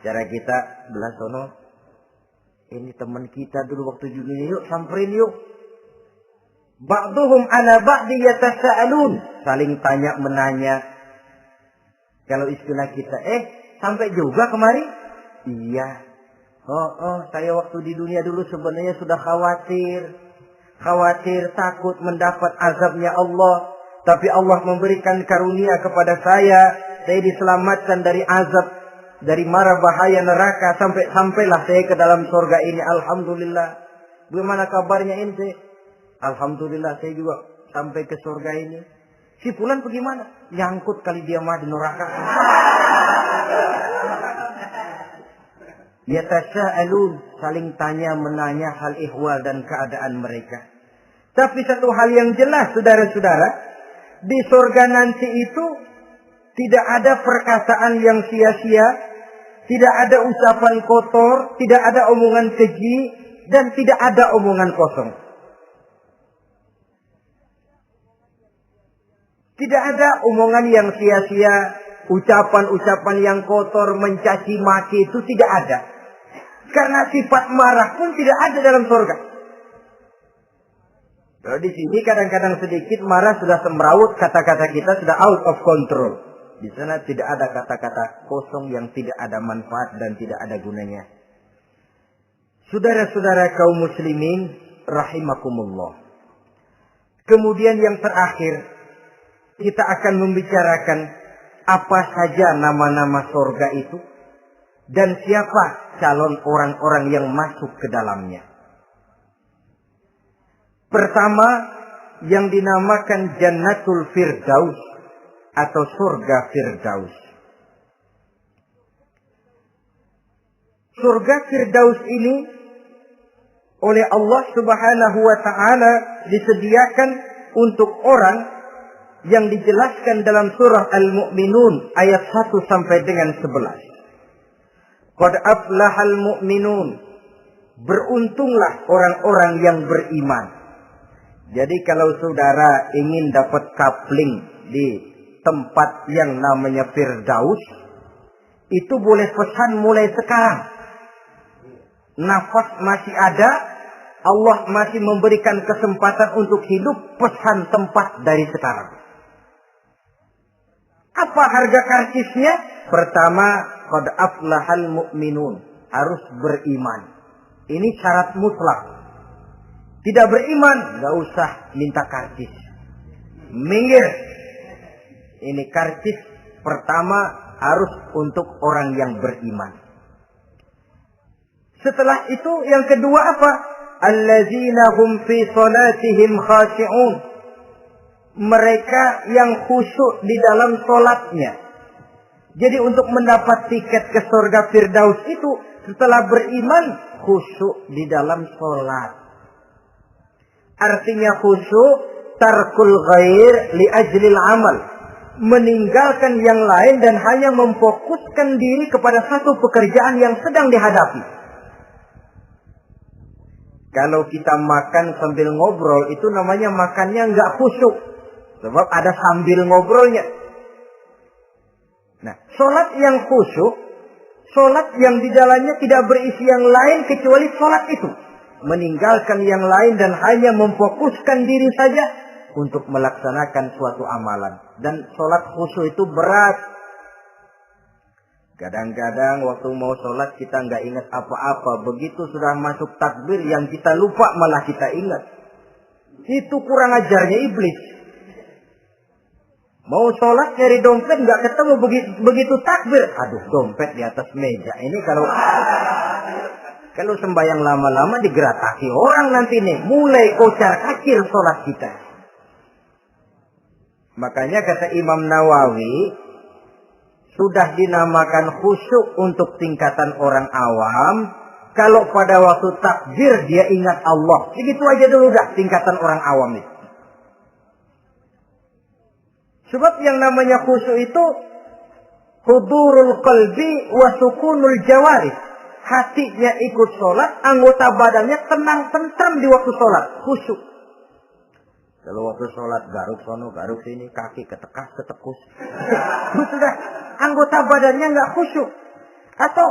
S1: Cara kita belah sono, ini teman kita dulu waktu dunia, yuk samperin yuk. Ba'duhum ala ba'di yatasaalun, saling tanya menanya. Kalau istilah kita, sampai juga kemari? Iya. Saya waktu di dunia dulu sebenarnya sudah khawatir takut mendapat azabnya Allah, tapi Allah memberikan karunia kepada saya diselamatkan dari azab, dari mara bahaya neraka, sampailah saya ke dalam surga ini. Alhamdulillah. Bagaimana kabarnya ente? Alhamdulillah saya juga sampai ke surga ini. Si fulan bagaimana? Nyangkut kali dia mah di neraka. Yatasaalun, saling tanya menanya hal ihwal dan keadaan mereka. Tapi satu hal yang jelas, saudara-saudara, di surga nanti itu tidak ada perkataan yang sia-sia, tidak ada ucapan kotor, tidak ada omongan keji, dan tidak ada omongan kosong. Tidak ada omongan yang sia-sia, ucapan-ucapan yang kotor, mencaci maki, itu tidak ada. Karena sifat marah pun tidak ada dalam surga. Kalau di sini kadang-kadang sedikit marah sudah semrawut, kata-kata kita sudah out of control. Di sana tidak ada kata-kata kosong yang tidak ada manfaat dan tidak ada gunanya. Saudara-saudara kaum muslimin rahimakumullah. Kemudian yang terakhir, kita akan membicarakan apa saja nama-nama surga itu dan siapa calon orang-orang yang masuk ke dalamnya. Pertama, yang dinamakan Jannatul Firdaus atau surga Firdaus. Surga Firdaus ini oleh Allah Subhanahu wa taala disediakan untuk orang yang dijelaskan dalam surah Al-Mu'minun ayat 1 sampai dengan 11. Qad aflahal mu'minun. Beruntunglah orang-orang yang beriman. Jadi kalau saudara ingin dapat kapling di tempat yang namanya Firdaus, itu boleh pesan mulai sekarang. Nafas masih ada, Allah masih memberikan kesempatan untuk hidup, pesan tempat dari sekarang. Apa harga karcisnya? Pertama, qad aflahal mu'minun, harus beriman. Ini syarat mutlak. Tidak beriman, nggak usah minta karcis. Minggir. Ini karcis pertama harus untuk orang yang beriman. Setelah itu yang kedua apa? Allazina hum fi salatihim khashi'un. Mereka yang khusyuk di dalam salatnya. Jadi untuk mendapat tiket ke surga Firdaus itu setelah beriman khusyuk di dalam salat. Artinya khusyuk tarkul ghair li ajlil amal. meninggalkan yang lain dan hanya memfokuskan diri kepada satu pekerjaan yang sedang dihadapi. Kalau kita makan sambil ngobrol, itu namanya makannya nggak khusyuk. Sebab ada sambil ngobrolnya. Nah, sholat yang khusyuk, sholat yang di dalamnya tidak berisi yang lain kecuali sholat itu. Meninggalkan yang lain dan hanya memfokuskan diri saja untuk melaksanakan suatu amalan. Dan sholat khusyuk itu berat. Kadang-kadang waktu mau sholat kita nggak ingat apa-apa. Begitu sudah masuk takbir yang kita lupa malah kita ingat. Itu kurang ajarnya iblis. Mau sholat nyari dompet nggak ketemu, begitu takbir. Aduh, dompet di atas meja. Ini kalau sembahyang lama-lama digerataki orang nanti nih. Mulai kocar kacir sholat kita. Makanya kata Imam Nawawi, sudah dinamakan khusyuk untuk tingkatan orang awam. Kalau pada waktu takbir dia ingat Allah. Begitu aja dulu dah tingkatan orang awam itu. Sebab yang namanya khusyuk itu hudurul qalbi wa sukunul jawarih. Hatinya ikut sholat, anggota badannya tenang tentram di waktu sholat. Khusyuk. Kalau waktu sholat garuk sono, garuk sini, kaki ketekas, ketekus. Sudah, anggota badannya nggak khusyuk. Atau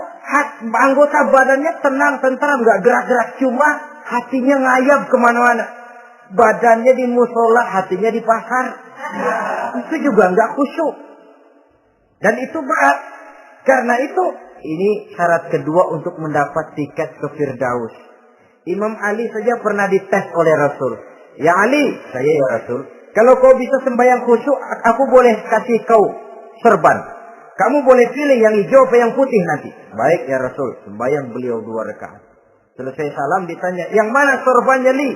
S1: anggota badannya tenang tentram, nggak gerak-gerak, cuma hatinya ngayap kemana-mana. Badannya di musola, hatinya di pasar. Itu juga nggak khusyuk. Dan itu berat. Karena itu, ini syarat kedua untuk mendapat tiket ke Firdaus. Imam Ali saja pernah dites oleh Rasul. Ya Ali, saya ya Rasul, kalau kau bisa sembahyang khusyuk, aku boleh kasih kau serban. Kamu boleh pilih yang hijau atau yang putih nanti. Baik ya Rasul, sembahyang beliau 2 rakaat. Selesai salam ditanya, yang mana sorbannya Li?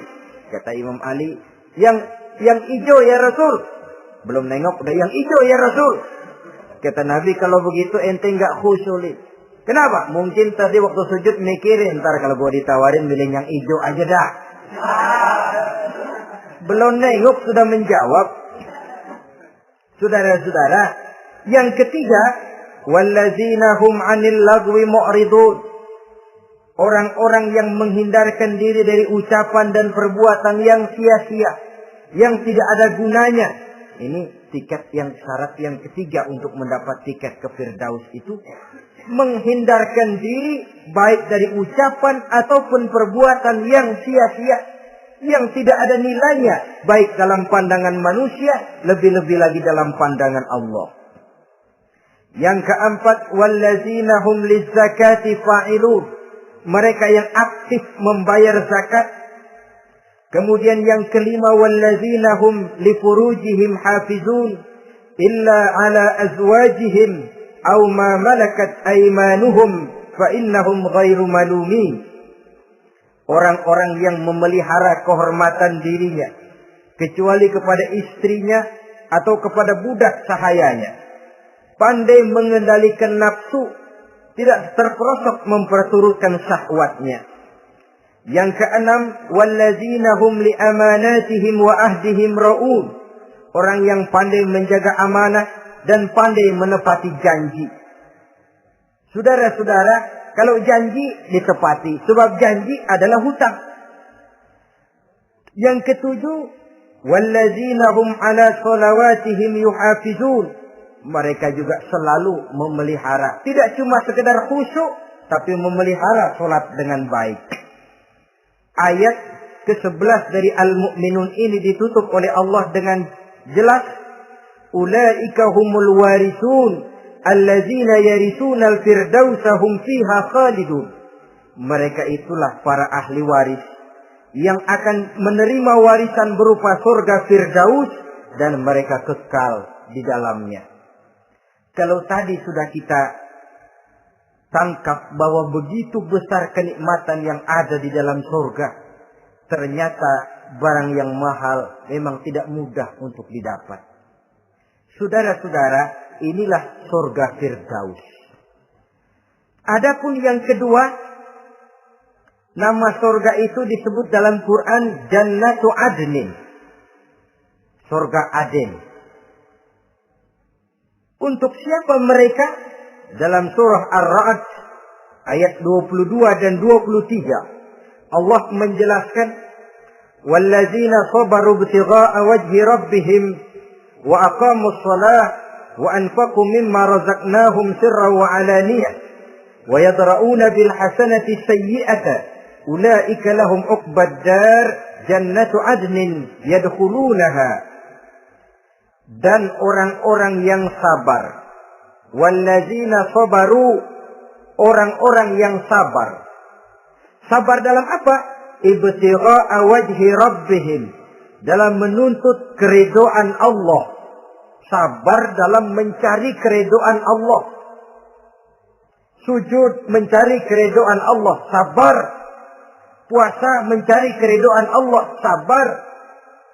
S1: Kata Imam Ali, yang hijau ya Rasul. Belum nengok, udah yang hijau ya Rasul. Kata Nabi, kalau begitu ente nggak khusyuk Li. Kenapa? Mungkin tadi waktu sujud mikirin, ntar kalau gua ditawarin milih yang hijau aja dah. Belum nengok sudah menjawab. Saudara-saudara, yang ketiga, wallazina hum 'anil lagwi mu'ridun. Orang-orang yang menghindarkan diri dari ucapan dan perbuatan yang sia-sia, yang tidak ada gunanya. Ini tiket yang syarat yang ketiga untuk mendapat tiket ke Firdaus itu menghindarkan diri baik dari ucapan ataupun perbuatan yang sia-sia, yang tidak ada nilainya, baik dalam pandangan manusia, lebih-lebih lagi dalam pandangan Allah. Yang keempat, wallazina hum lizzakati fa'ilun. Mereka yang aktif membayar zakat. Kemudian yang kelima, wallazina hum lifurujihim hafizun illa ala azwajihim aw ma malakat aymanuhum fa innahum ghairu malumin. Orang-orang yang memelihara kehormatan dirinya kecuali kepada istrinya atau kepada budak sahayanya, pandai mengendalikan nafsu, tidak terperosok memperturutkan syahwatnya. Yang keenam, wallazina hum li amanatihim wa ahdihim ra'un. Orang yang pandai menjaga amanah dan pandai menepati janji. Saudara-saudara, kalau janji ditepati, sebab janji adalah hutang. Yang ketujuh, wallazina hum ala sholawatihim yuhafizun. Mereka juga selalu memelihara, tidak cuma sekedar khusyuk, tapi memelihara sholat dengan baik. Ayat ke-11 dari Al-Mu'minun ini ditutup oleh Allah dengan jelas, ulaika humul warisun allazina yarisuna al-firdausa hum fiha khalidun. Mereka itulah para ahli waris yang akan menerima warisan berupa surga Firdaus dan mereka kekal di dalamnya. Kalau tadi sudah kita tangkap bahwa begitu besar kenikmatan yang ada di dalam surga, ternyata barang yang mahal memang tidak mudah untuk didapat. Saudara-saudara, inilah surga Firdaus. Adapun yang kedua, nama surga itu disebut dalam Quran Jannatu Adnin. Surga Aden. Untuk siapa mereka? Dalam surah Ar-Ra'd ayat 22 dan 23 Allah menjelaskan, wallazina sabaru ibtigha'a wajhi rabbihim wa aqamus shalah wa anfaqu mimma razaqnahum sirran wa alaniyah wa yadra'una bil hasanati sayyi'ata ulaika lahum uqbad dar jannatu adnin yadkhulunaha. Dan orang-orang yang sabar, wallazina sabaru, orang-orang yang sabar. Sabar dalam apa? Ibtigha'a wajhi rabbihim, dalam menuntut keridhaan Allah. Sabar dalam mencari keridhaan Allah. Sujud mencari keridhaan Allah, sabar. Puasa mencari keridhaan Allah, sabar.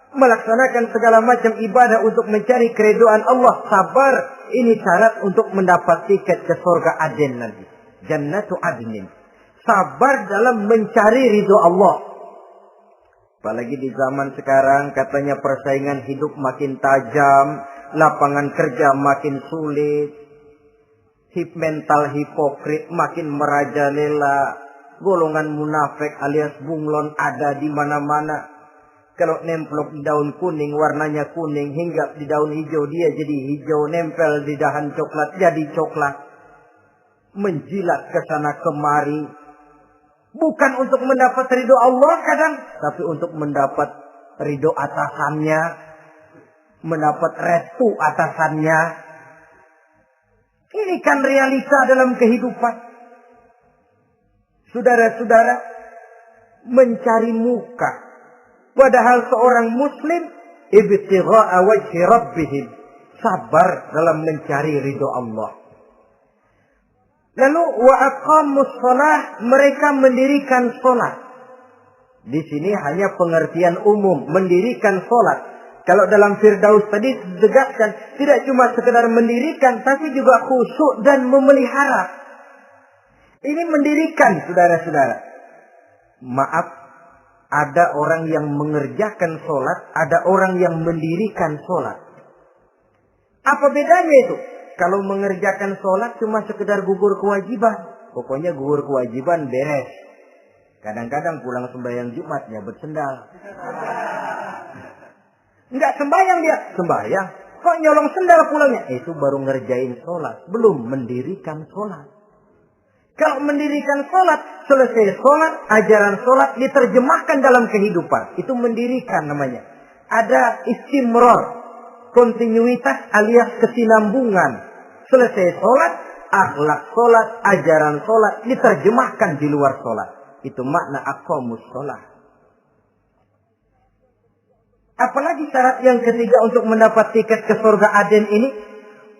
S1: Melaksanakan segala macam ibadah untuk mencari keridhaan Allah, sabar. Ini syarat untuk mendapat tiket ke surga Aden nanti. Jannatu Adnin. Sabar dalam mencari ridho Allah. Apalagi di zaman sekarang katanya persaingan hidup makin tajam, lapangan kerja makin sulit, mental hipokrit makin merajalela, golongan munafik alias bunglon ada di mana-mana. Kalau nemplok di daun kuning warnanya kuning, hingga di daun hijau dia jadi hijau, nempel di dahan coklat jadi coklat. Menjilat ke sana kemari. Bukan untuk mendapat ridho Allah kadang, tapi untuk mendapat ridho atasannya, mendapat restu atasannya. Ini kan realita dalam kehidupan. Saudara-saudara, mencari muka. Padahal seorang muslim ibtigha'a wajhi rabbihim, sabar dalam mencari ridho Allah. Lalu wa aqamus shalah, mereka mendirikan salat. Di sini hanya pengertian umum, mendirikan salat. Kalau dalam Firdaus tadi ditegaskan tidak cuma sekedar mendirikan, tapi juga khusyuk dan memelihara. Ini mendirikan, saudara-saudara. Maaf, ada orang yang mengerjakan sholat, ada orang yang mendirikan sholat. Apa bedanya itu? Kalau mengerjakan sholat cuma sekedar gugur kewajiban. Pokoknya gugur kewajiban beres. Kadang-kadang pulang sembahyang Jumat nyabet sendal. Enggak sembahyang dia. Sembahyang. Kok nyolong sendal pulangnya? Itu baru ngerjain sholat. Belum mendirikan sholat. Kalau mendirikan sholat, selesai sholat, ajaran sholat diterjemahkan dalam kehidupan. Itu mendirikan namanya. Ada istimror, kontinuitas alias kesinambungan. Selesai sholat, akhlak sholat, ajaran sholat diterjemahkan di luar sholat. Itu makna aqamus sholat. Apalagi syarat yang ketiga untuk mendapat tiket ke surga Aden ini?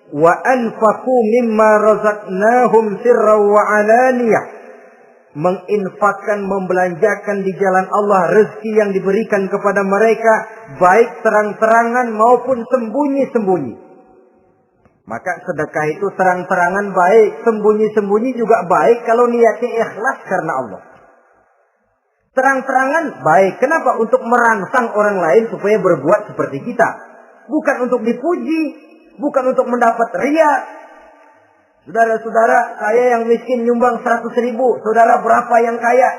S1: Wa anfaqu mimma razaqnahum sirran wa alaniyah. Menginfakkan, membelanjakan di jalan Allah rezeki yang diberikan kepada mereka, baik terang-terangan maupun sembunyi-sembunyi. Maka sedekah itu terang-terangan baik, sembunyi-sembunyi juga baik kalau niatnya ikhlas karena Allah. Terang-terangan baik. Kenapa? Untuk merangsang orang lain supaya berbuat seperti kita. Bukan untuk dipuji, bukan untuk mendapat ria. Saudara-saudara, saya yang miskin nyumbang 100.000. Saudara berapa yang kaya?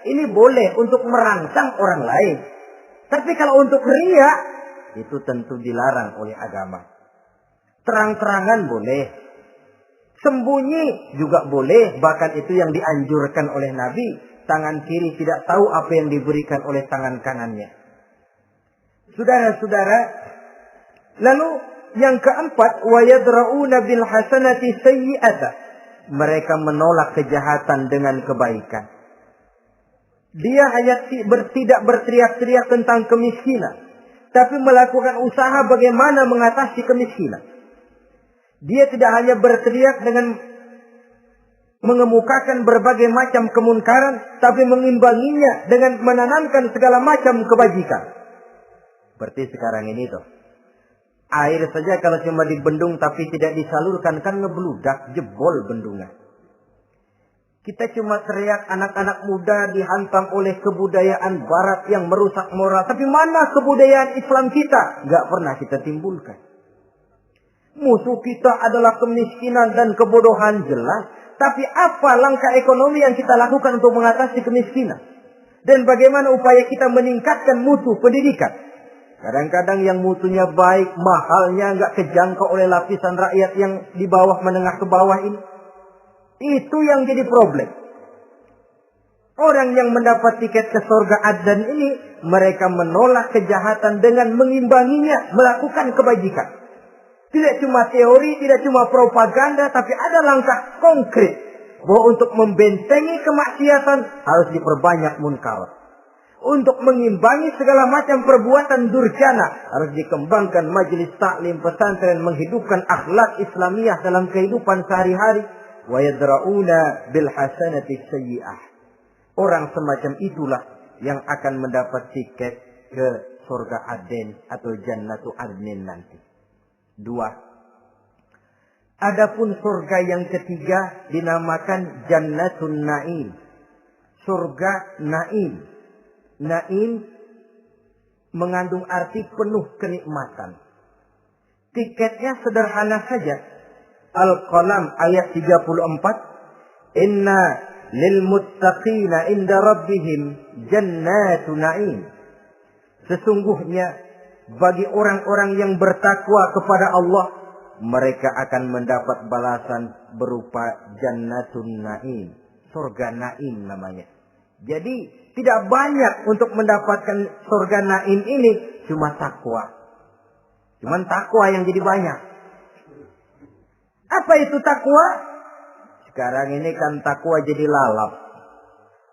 S1: Ini boleh untuk merangsang orang lain. Tapi kalau untuk ria, itu tentu dilarang oleh agama. Terang-terangan boleh. Sembunyi juga boleh. Bahkan itu yang dianjurkan oleh Nabi. Tangan kiri tidak tahu apa yang diberikan oleh tangan kanannya. Saudara-saudara, lalu yang keempat, wa yadra'una bil hasanati sayyi'ata. Mereka menolak kejahatan dengan kebaikan. Dia hanya tidak berteriak-teriak tentang kemiskinan, tapi melakukan usaha bagaimana mengatasi kemiskinan. Dia tidak hanya berteriak dengan mengemukakan berbagai macam kemunkaran, tapi mengimbanginya dengan menanamkan segala macam kebajikan. Seperti sekarang ini tuh. Air saja kalau cuma dibendung tapi tidak disalurkan kan ngebludak, jebol bendungan. Kita cuma teriak anak-anak muda dihantam oleh kebudayaan barat yang merusak moral. Tapi mana kebudayaan Islam kita? Gak pernah kita timbulkan. Musuh kita adalah kemiskinan dan kebodohan, jelas. Tapi apa langkah ekonomi yang kita lakukan untuk mengatasi kemiskinan? Dan bagaimana upaya kita meningkatkan mutu pendidikan? Kadang-kadang yang mutunya baik, mahalnya nggak kejangkau oleh lapisan rakyat yang di bawah, menengah ke bawah ini. Itu yang jadi problem. Orang yang mendapat tiket ke surga Adnan ini, mereka menolak kejahatan dengan mengimbanginya, melakukan kebajikan. Tidak cuma teori, tidak cuma propaganda, tapi ada langkah konkret bahwa untuk membentengi kemaksiatan harus diperbanyak munkar. Untuk mengimbangi segala macam perbuatan durjana harus dikembangkan majelis taklim pesantren, menghidupkan akhlak Islamiyah dalam kehidupan sehari-hari. Wa yadra'una bil hasanati sayyi'ah. Orang semacam itulah yang akan mendapat tiket ke surga Aden atau Jannatu Adnin nanti. 2. Adapun surga yang ketiga dinamakan Jannatun Naim. Surga Naim. Naim mengandung arti penuh kenikmatan. Tiketnya sederhana saja. Al-Qalam ayat 34. Inna lil muttaqina inda rabbihim jannatu na'im. Sesungguhnya bagi orang-orang yang bertakwa kepada Allah, mereka akan mendapat balasan berupa jannatun na'im. Surga Naim namanya. Jadi tidak banyak untuk mendapatkan surga Naim ini, cuma takwa. Cuman takwa yang jadi banyak. Apa itu takwa? Sekarang ini kan takwa jadi lalap.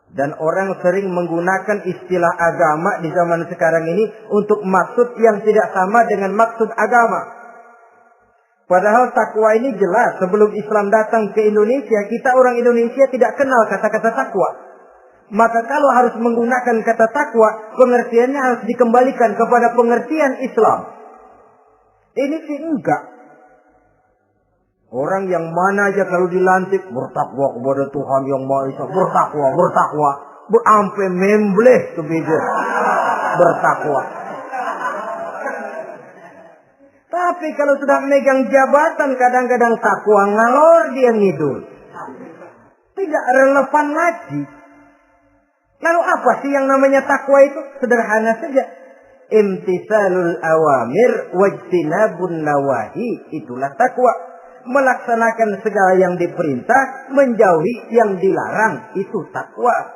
S1: Dan orang sering menggunakan istilah agama di zaman sekarang ini untuk maksud yang tidak sama dengan maksud agama. Padahal takwa ini jelas. Sebelum Islam datang ke Indonesia, kita orang Indonesia tidak kenal kata-kata takwa. Maka kalau harus menggunakan kata takwa, pengertiannya harus dikembalikan kepada pengertian Islam. Ini sih enggak. Orang yang mana aja kalau dilantik bertakwa kepada Tuhan yang Maha Esa, bertakwa, sampai membleh tuh beda bertakwa. Tapi kalau sudah megang jabatan, kadang-kadang takwa ngalor dia ngidul. Tidak relevan lagi. Lalu apa sih yang namanya takwa itu? Sederhana saja. Imtisalul awamir wajtinabun nawahi. Itulah takwa. Melaksanakan segala yang diperintah, menjauhi yang dilarang, itu takwa.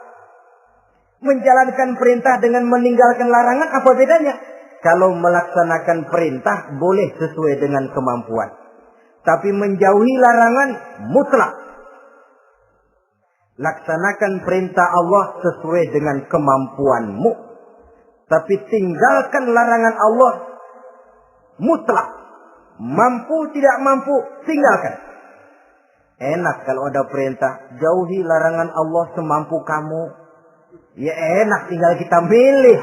S1: Menjalankan perintah dengan meninggalkan larangan, apa bedanya? Kalau melaksanakan perintah boleh sesuai dengan kemampuan, tapi menjauhi larangan mutlak. Laksanakan perintah Allah sesuai dengan kemampuanmu, tapi tinggalkan larangan Allah mutlak. Mampu tidak mampu, tinggalkan. Enak kalau ada perintah, jauhi larangan Allah semampu kamu. Ya enak, tinggal kita milih.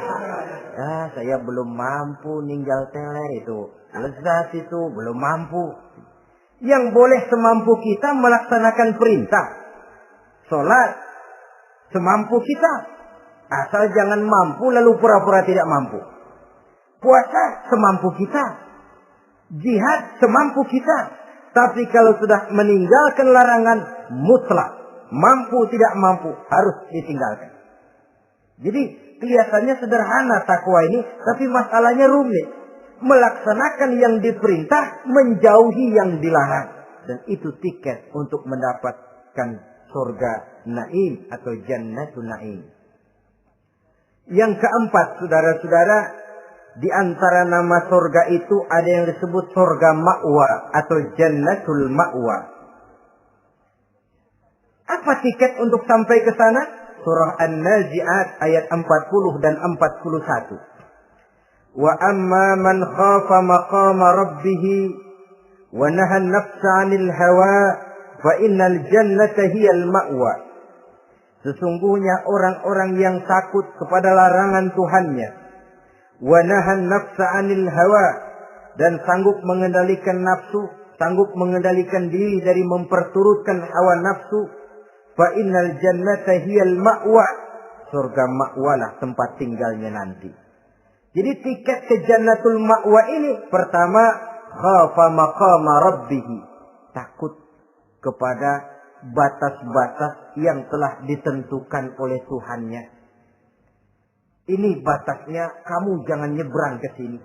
S1: Saya belum mampu ninggal teler itu. Lezat itu, belum mampu. Yang boleh semampu kita melaksanakan perintah. Sholat semampu kita. Asal jangan mampu lalu pura-pura tidak mampu. Puasa semampu kita. Jihad semampu kita. Tapi kalau sudah meninggalkan larangan mutlak, mampu tidak mampu, harus ditinggalkan. Jadi kelihatannya sederhana takwa ini, tapi masalahnya rumit. Melaksanakan yang diperintah, menjauhi yang dilarang. Dan itu tiket untuk mendapatkan surga Naim atau Jannatun Naim. Yang keempat, saudara-saudara, di antara nama surga itu ada yang disebut surga ma'wa atau Jannatul Ma'wa. Apa tiket untuk sampai ke sana? Surah An-Nazi'at ayat 40 dan 41. Wa amma man khafa maqama rabbih wa naha an-nafsa 'anil hawa fa innal jannata hiyal ma'wa. Sesungguhnya orang-orang yang takut kepada larangan Tuhannya, wa nahan nafsa 'anil hawa, dan sanggup mengendalikan nafsu, sanggup mengendalikan diri dari memperturutkan hawa nafsu, fa innal jannata hiyal ma'wa, surga ma'walah tempat tinggalnya nanti. Jadi tiket ke Jannatul Ma'wa ini, pertama khafa maqama rabbih, takut kepada batas-batas yang telah ditentukan oleh Tuhannya. Ini batasnya, kamu jangan nyebrang ke sini.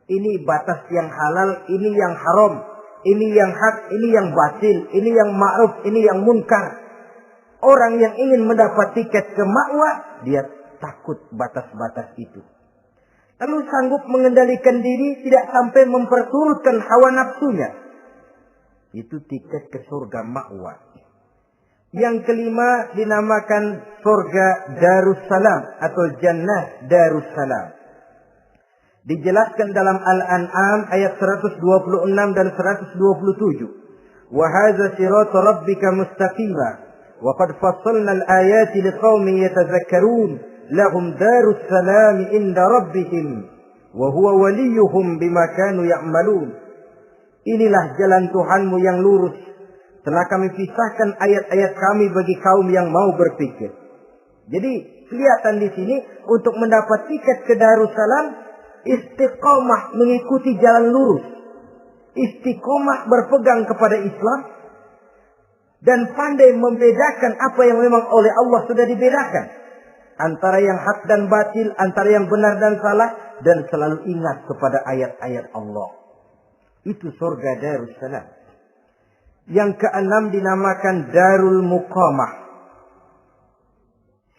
S1: Ini batas yang halal, ini yang haram, ini yang hak, ini yang batil, ini yang ma'ruf, ini yang munkar. Orang yang ingin mendapat tiket ke ma'wa, dia takut batas-batas itu. Lalu sanggup mengendalikan diri, tidak sampai memperturutkan hawa nafsunya. Itu tiket ke surga ma'wa. Yang kelima dinamakan surga Darussalam atau Jannah Darussalam. Dijelaskan dalam Al-An'am ayat 126 dan 127. Wa hadza siratu rabbika mustaqima wa qad fassalna al-ayati liqaumin yatadhakkarun lahum darussalam inda rabbihim wa huwa waliyuhum bima kanu ya'malun. Inilah jalan Tuhanmu yang lurus. Telah kami pisahkan ayat-ayat kami bagi kaum yang mau berpikir. Jadi kelihatan di sini untuk mendapat tiket ke Darussalam, istiqomah mengikuti jalan lurus, istiqomah berpegang kepada Islam, dan pandai membedakan apa yang memang oleh Allah sudah dibedakan antara yang hak dan batil, antara yang benar dan salah, dan selalu ingat kepada ayat-ayat Allah. Itu surga Darussalam. Yang keenam dinamakan Darul Muqamah.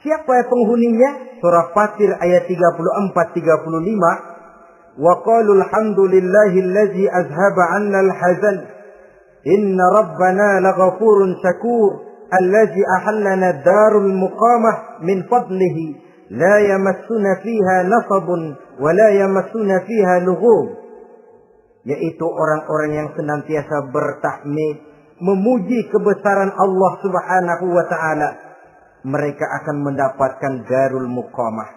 S1: Siapa penghuninya? Surah Fatir ayat 34-35. Wa qalu alhamdulillahillazi azhaba 'anna al-hazan. Inna rabbana laghafurun syakur. Allazi ahallana darul muqamah min fadlihi. La yamassuna fiha nasabun wa la yamassuna fiha lughub. Yaitu orang-orang yang senantiasa bertahmid, memuji kebesaran Allah Subhanahu wa ta'ala. Mereka akan mendapatkan Darul Muqamah.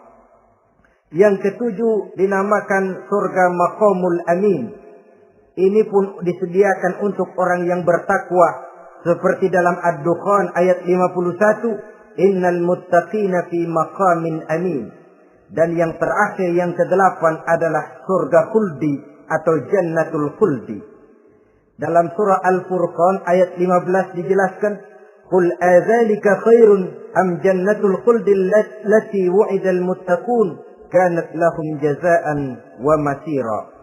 S1: Yang ketujuh dinamakan surga Maqamul Amin. Ini pun disediakan untuk orang yang bertakwa. Seperti dalam Ad-Dukhan ayat 51. Innal muttaqina fi maqamin amin. Dan yang terakhir, yang kedelapan adalah surga khuldi atau Jannatul Khuldi. Dalam surah Al-Furqan ayat 15 dijelaskan, "Qul adzalika khairun am jannatul khuldi allati wu'idal muttaqun kanat lahum jazaa'an wa masira."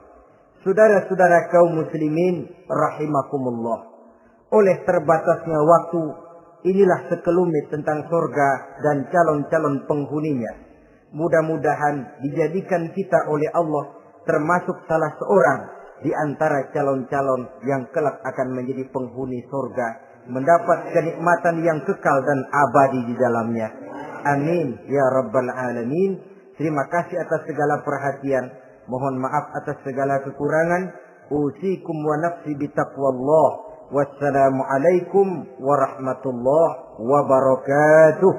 S1: Saudara-saudara kaum muslimin rahimakumullah. Oleh terbatasnya waktu, inilah sekelumit tentang surga dan calon-calon penghuninya. Mudah-mudahan dijadikan kita oleh Allah termasuk salah seorang di antara calon-calon yang kelak akan menjadi penghuni surga, mendapat kenikmatan yang kekal dan abadi di dalamnya. Amin ya rabbal alamin. Terima kasih atas segala perhatian. Mohon maaf atas segala kekurangan. Usikum wa nafsi bitaqwallah. Wassalamualaikum warahmatullahi wabarakatuh.